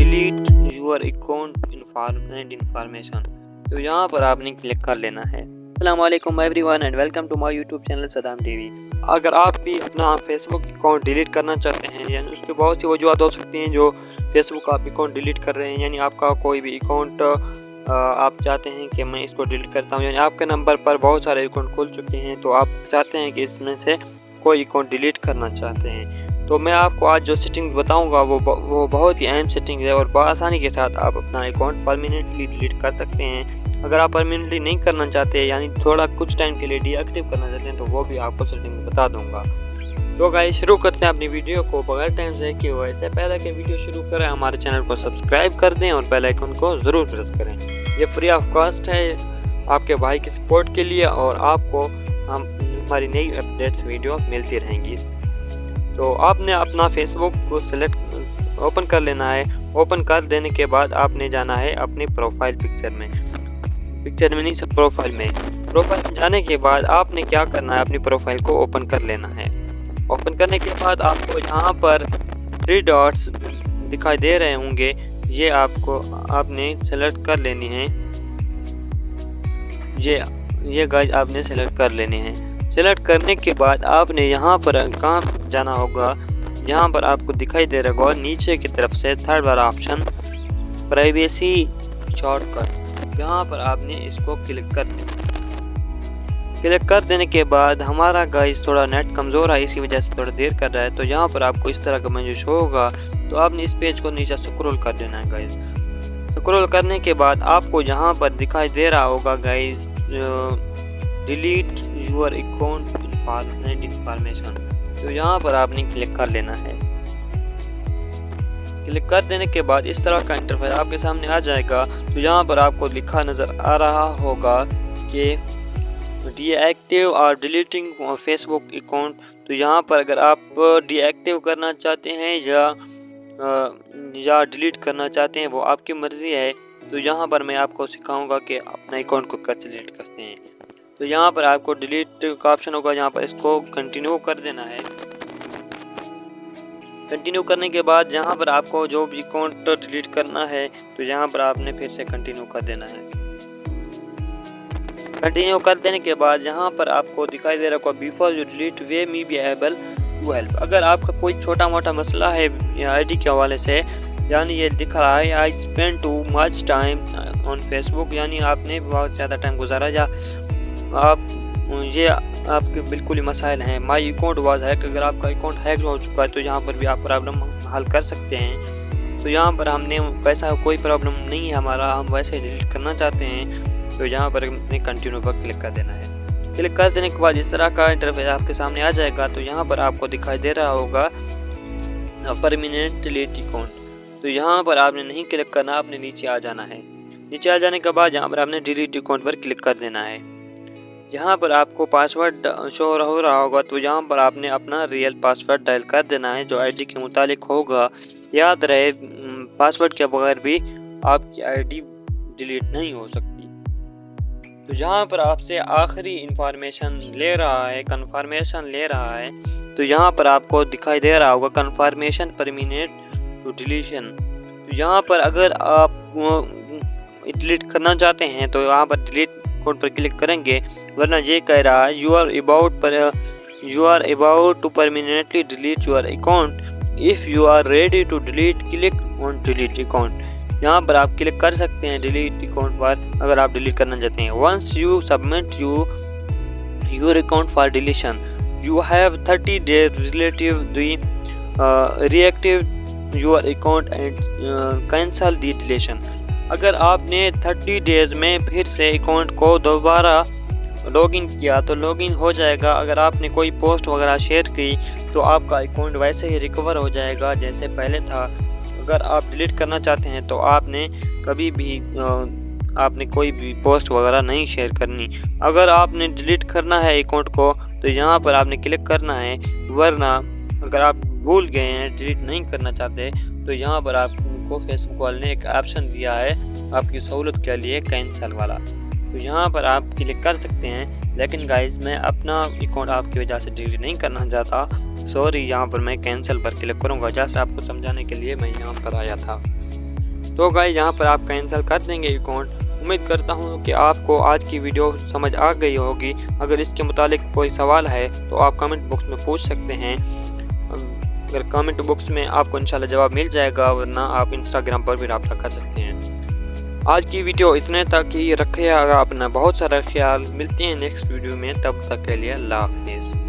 Delete your account information. तो यहाँ पर आपने क्लिक कर लेना है। अस्सलाम वालेकुम everyone and welcome to my YouTube channel Sadam TV. अगर आप भी अपना फेसबुक अकाउंट डिलीट करना चाहते हैं, यानी उसके बहुत सी वजूहत हो सकती हैं जो फेसबुक आप अकाउंट डिलीट कर रहे हैं, यानी आपका कोई भी अकाउंट आप चाहते हैं कि मैं इसको डिलीट करता हूँ, यानी आपके नंबर पर बहुत सारे अकाउंट खुल चुके हैं तो आप चाहते हैं कि इसमें से कोई अकाउंट डिलीट करना चाहते हैं। तो मैं आपको आज जो सेटिंग बताऊंगा वो बहुत ही अहम सेटिंग है और बआसानी के साथ आप अपना अकाउंट परमानेंटली डिलीट कर सकते हैं। अगर आप परमानेंटली नहीं करना चाहते, यानी थोड़ा कुछ टाइम के लिए डीएक्टिव करना चाहते हैं, तो वो भी आपको सेटिंग बता दूंगा। तो गाइस शुरू करते हैं अपनी वीडियो को बगैर टाइम से कि हुआ। इससे पहले कि वीडियो शुरू करें, हमारे चैनल को सब्सक्राइब कर दें और बेल आइकन को ज़रूर प्रेस करें। ये फ्री ऑफ कॉस्ट है आपके भाई की सपोर्ट के लिए और आपको हमारी नई अपडेट्स वीडियो मिलती रहेंगी। तो आपने अपना फेसबुक को सिलेक्ट ओपन कर लेना है। ओपन कर देने के बाद आपने जाना है अपनी प्रोफाइल पिक्चर में नहीं सब प्रोफाइल में जाने के बाद आपने क्या करना है, अपनी प्रोफाइल को ओपन कर लेना है। ओपन करने के बाद आपको यहाँ पर 3 डॉट्स दिखाई दे रहे होंगे, ये आपने सेलेक्ट कर लेनी है। ये गाइस आपने सेलेक्ट कर लेने हैं। सेलेक्ट करने के बाद आपने यहाँ पर कहाँ जाना होगा, यहाँ पर आपको दिखाई दे रहा होगा नीचे की तरफ से थर्ड वाला ऑप्शन प्राइवेसी शॉर्टकट, यहाँ पर आपने इसको क्लिक कर देना। क्लिक कर देने के बाद हमारा गाइस थोड़ा नेट कमज़ोर है, इसी वजह से थोड़ा देर कर रहा है। तो यहाँ पर आपको इस तरह का मेन्यू शो होगा, तो आपने इस पेज को नीचे स्क्रॉल कर देना है गाइस। स्क्रॉल करने के बाद आपको यहाँ पर दिखाई दे रहा होगा guys delete your account information. तो यहाँ पर आपने क्लिक कर लेना है। क्लिक कर देने के बाद इस तरह का इंटरफेस आपके सामने आ जाएगा। तो यहाँ पर आपको लिखा नज़र आ रहा होगा कि डीएक्टिव और डिलीटिंग फेसबुक अकाउंट। तो यहाँ पर अगर आप डीएक्टिव करना चाहते हैं या डिलीट करना चाहते हैं, वो आपकी मर्ज़ी है। तो यहाँ पर मैं आपको सिखाऊंगा कि अपने अकाउंट को कैसे डिलीट करते हैं। तो यहाँ पर आपको डिलीट का ऑप्शन होगा, यहाँ पर इसको कंटिन्यू कर देना है। कंटिन्यू करने के बाद यहाँ पर आपको जो भी अकाउंट डिलीट करना है, तो यहाँ पर आपने फिर से कंटिन्यू कर देना है। कंटिन्यू कर देने के बाद यहाँ पर आपको दिखाई दे रहा होगा before you delete we may be able to help. अगर आपका कोई छोटा मोटा मसला है आईडी के हवाले से, यानी ये दिख रहा है I spend too much time on Facebook, यानी आपने बहुत ज़्यादा टाइम गुजारा या आपके बिल्कुल ही मसाइल हैं। माई अकाउंट वाज हैक, अगर आपका अकाउंट हैक हो चुका है तो यहाँ पर भी आप प्रॉब्लम हल कर सकते हैं। तो यहाँ पर हमने वैसा कोई प्रॉब्लम नहीं है हमारा, हम वैसे डिलीट करना चाहते हैं। तो यहाँ पर हमने कंटिन्यू पर क्लिक कर देना है। क्लिक कर देने के बाद इस तरह का इंटरफेस आपके सामने आ जाएगा। तो यहाँ पर आपको दिखाई दे रहा होगा परमानेंट डिलीट अकाउंट। तो यहाँ पर आपने नहीं क्लिक करना, आपने नीचे आ जाना है। नीचे आ जाने के बाद यहाँ पर आपने डिलीट अकाउंट पर क्लिक कर देना है। यहाँ पर आपको पासवर्ड शो हो रहा होगा, तो यहाँ पर आपने अपना रियल पासवर्ड डायल कर देना है जो आईडी के मुतालिक होगा। याद रहे पासवर्ड के बगैर भी आपकी आईडी डिलीट नहीं हो सकती। तो यहाँ पर आपसे आखिरी कंफर्मेशन ले रहा है। तो यहाँ पर आपको दिखाई दे रहा होगा कंफर्मेशन परमानेंट टू डिलीशन। तो यहाँ पर अगर आप डिलीट करना चाहते हैं तो यहाँ पर डिलीट अकाउंट पर क्लिक करेंगे, वरना ये कह रहा है you are about to permanently delete your account. If you are ready to delete click on delete account. यहाँ पर आप क्लिक कर सकते हैं डिलीट अकाउंट पर अगर आप डिलीट करना चाहते हैं। Once you submit your account for deletion you have 30 days relative reactive your account and cancel the deletion. अगर आपने 30 डेज़ में फिर से अकाउंट को दोबारा लॉगिन किया तो लॉगिन हो जाएगा। अगर आपने कोई पोस्ट वगैरह शेयर की तो आपका अकाउंट वैसे ही रिकवर हो जाएगा जैसे पहले था। अगर आप डिलीट करना चाहते हैं तो आपने कभी भी आपने कोई भी पोस्ट वगैरह नहीं शेयर करनी। अगर आपने डिलीट करना है अकाउंट को तो यहाँ पर आपने क्लिक करना है, वरना अगर आप भूल गए हैं डिलीट नहीं करना चाहते तो यहाँ पर आपको फेसबुक वाले ने एक ऑप्शन दिया है आपकी सहूलत के लिए कैंसिल वाला। तो यहाँ पर आप क्लिक कर सकते हैं। लेकिन गाइस मैं अपना अकाउंट आपकी वजह से डिलीट नहीं करना चाहता, सॉरी। यहाँ पर मैं कैंसिल पर क्लिक करूँगा, जैसे आपको समझाने के लिए मैं यहाँ पर आया था। तो गाइस यहाँ पर आप कैंसिल कर देंगे अकाउंट। उम्मीद करता हूँ कि आपको आज की वीडियो समझ आ गई होगी। अगर इसके मुतालिक कोई सवाल है तो आप कमेंट बॉक्स में पूछ सकते हैं। अगर कमेंट बॉक्स में आपको इंशाल्लाह जवाब मिल जाएगा, वरना आप इंस्टाग्राम पर भी रब्ता कर सकते हैं। आज की वीडियो इतने तक ही। रखिएगा अपना बहुत सारा ख्याल। मिलते हैं नेक्स्ट वीडियो में, तब तक के लिए अल्लाह हाफिज़।